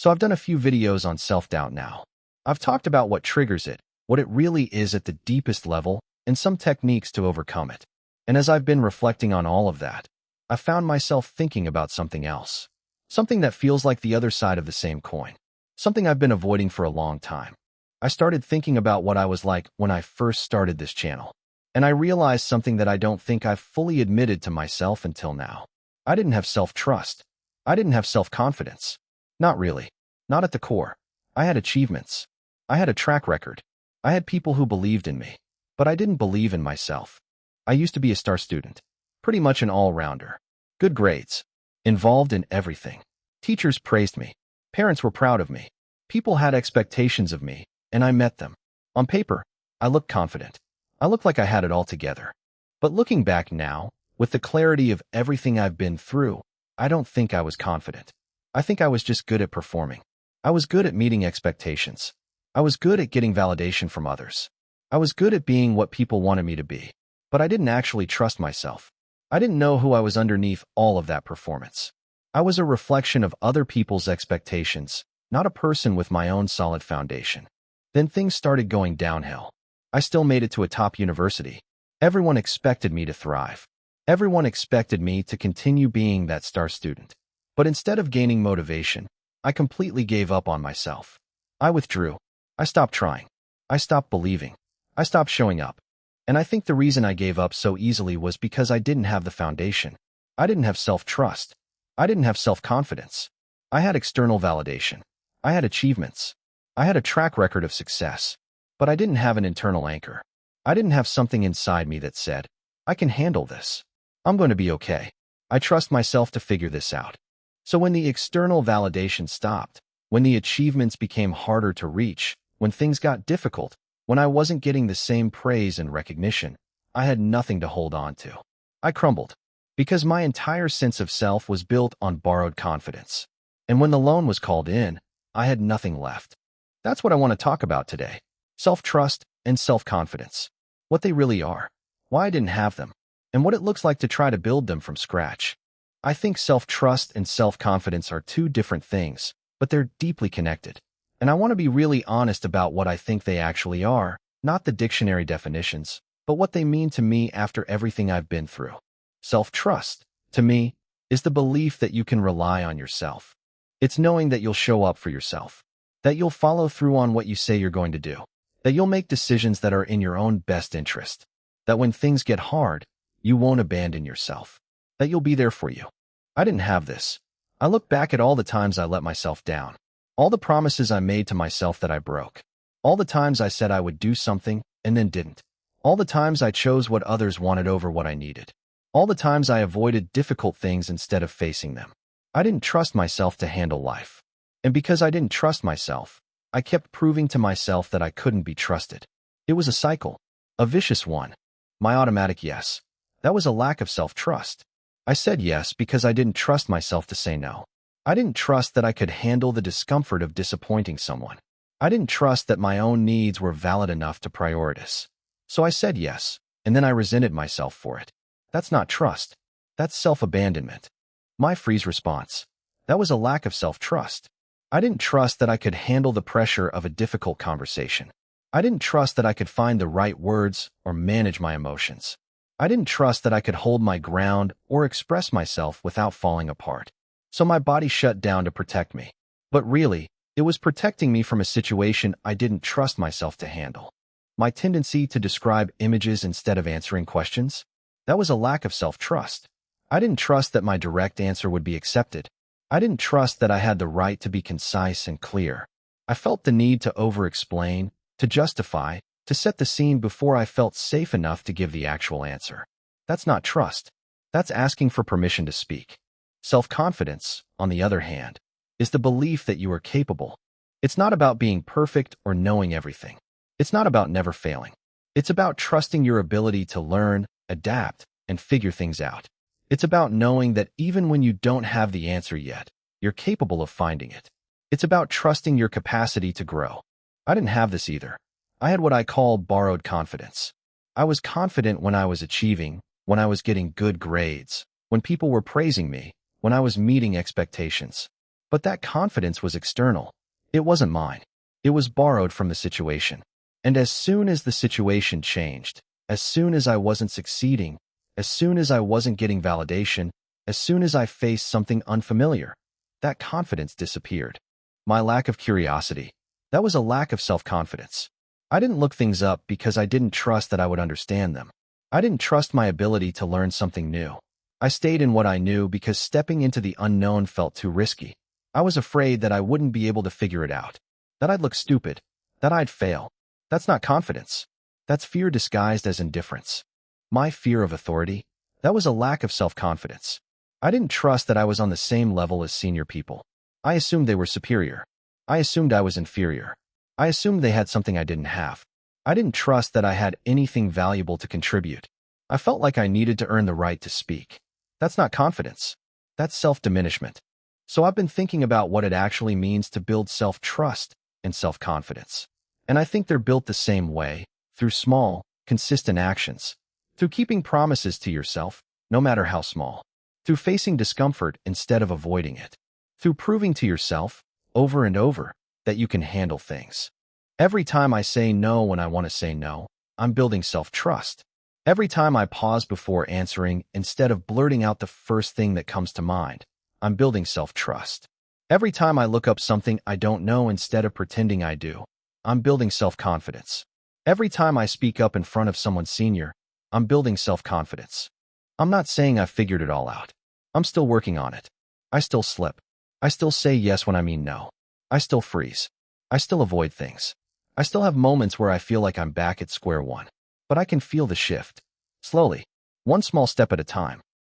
So I've done a few videos on self-doubt now. I've talked about what triggers it, what it really is at the deepest level, and some techniques to overcome it. And as I've been reflecting on all of that, I found myself thinking about something else. Something that feels like the other side of the same coin. Something I've been avoiding for a long time. I started thinking about what I was like when I first started this channel. And I realized something that I don't think I've fully admitted to myself until now. I didn't have self-trust. I didn't have self-confidence. Not really. Not at the core. I had achievements. I had a track record. I had people who believed in me. But I didn't believe in myself. I used to be a star student. Pretty much an all-rounder. Good grades. Involved in everything. Teachers praised me. Parents were proud of me. People had expectations of me, and I met them. On paper, I looked confident. I looked like I had it all together. But looking back now, with the clarity of everything I've been through, I don't think I was confident. I think I was just good at performing. I was good at meeting expectations. I was good at getting validation from others. I was good at being what people wanted me to be. But I didn't actually trust myself. I didn't know who I was underneath all of that performance. I was a reflection of other people's expectations, not a person with my own solid foundation. Then things started going downhill. I still made it to a top university. Everyone expected me to thrive. Everyone expected me to continue being that star student. But instead of gaining motivation, I completely gave up on myself. I withdrew. I stopped trying. I stopped believing. I stopped showing up. And I think the reason I gave up so easily was because I didn't have the foundation. I didn't have self-trust. I didn't have self-confidence. I had external validation. I had achievements. I had a track record of success. But I didn't have an internal anchor. I didn't have something inside me that said, I can handle this. I'm going to be okay. I trust myself to figure this out. So when the external validation stopped, when the achievements became harder to reach, when things got difficult, when I wasn't getting the same praise and recognition, I had nothing to hold on to. I crumbled. Because my entire sense of self was built on borrowed confidence. And when the loan was called in, I had nothing left. That's what I want to talk about today. Self-trust and self-confidence. What they really are. Why I didn't have them. And what it looks like to try to build them from scratch. I think self-trust and self-confidence are two different things, but they're deeply connected. And I want to be really honest about what I think they actually are, not the dictionary definitions, but what they mean to me after everything I've been through. Self-trust, to me, is the belief that you can rely on yourself. It's knowing that you'll show up for yourself, that you'll follow through on what you say you're going to do, that you'll make decisions that are in your own best interest, that when things get hard, you won't abandon yourself, that you'll be there for you. I didn't have this. I look back at all the times I let myself down, all the promises I made to myself that I broke, all the times I said I would do something and then didn't, all the times I chose what others wanted over what I needed, all the times I avoided difficult things instead of facing them. I didn't trust myself to handle life. And because I didn't trust myself, I kept proving to myself that I couldn't be trusted. It was a cycle, a vicious one. My automatic yes. That was a lack of self-trust. I said yes because I didn't trust myself to say no. I didn't trust that I could handle the discomfort of disappointing someone. I didn't trust that my own needs were valid enough to prioritize. So I said yes, and then I resented myself for it. That's not trust. That's self-abandonment. My freeze response. That was a lack of self-trust. I didn't trust that I could handle the pressure of a difficult conversation. I didn't trust that I could find the right words or manage my emotions. I didn't trust that I could hold my ground or express myself without falling apart. So my body shut down to protect me. But really, it was protecting me from a situation I didn't trust myself to handle. My tendency to describe images instead of answering questions? That was a lack of self-trust. I didn't trust that my direct answer would be accepted. I didn't trust that I had the right to be concise and clear. I felt the need to over-explain, to justify, to set the scene before I felt safe enough to give the actual answer. That's not trust. That's asking for permission to speak. Self-confidence, on the other hand, is the belief that you are capable. It's not about being perfect or knowing everything. It's not about never failing. It's about trusting your ability to learn, adapt, and figure things out. It's about knowing that even when you don't have the answer yet, you're capable of finding it. It's about trusting your capacity to grow. I didn't have this either. I had what I call borrowed confidence. I was confident when I was achieving, when I was getting good grades, when people were praising me, when I was meeting expectations. But that confidence was external. It wasn't mine. It was borrowed from the situation. And as soon as the situation changed, as soon as I wasn't succeeding, as soon as I wasn't getting validation, as soon as I faced something unfamiliar, that confidence disappeared. My lack of curiosity, that was a lack of self-confidence. I didn't look things up because I didn't trust that I would understand them. I didn't trust my ability to learn something new. I stayed in what I knew because stepping into the unknown felt too risky. I was afraid that I wouldn't be able to figure it out, that I'd look stupid, that I'd fail. That's not confidence. That's fear disguised as indifference. My fear of authority, that was a lack of self-confidence. I didn't trust that I was on the same level as senior people. I assumed they were superior. I assumed I was inferior. I assumed they had something I didn't have. I didn't trust that I had anything valuable to contribute. I felt like I needed to earn the right to speak. That's not confidence. That's self-diminishment. So I've been thinking about what it actually means to build self-trust and self-confidence. And I think they're built the same way, through small, consistent actions, through keeping promises to yourself, no matter how small, through facing discomfort instead of avoiding it, through proving to yourself, over and over, that you can handle things. Every time I say no when I want to say no, I'm building self-trust. Every time I pause before answering instead of blurting out the first thing that comes to mind, I'm building self-trust. Every time I look up something I don't know instead of pretending I do, I'm building self-confidence. Every time I speak up in front of someone senior, I'm building self-confidence. I'm not saying I've figured it all out. I'm still working on it. I still slip. I still say yes when I mean no. I still freeze. I still avoid things. I still have moments where I feel like I'm back at square one. But I can feel the shift. Slowly. One small step at a time.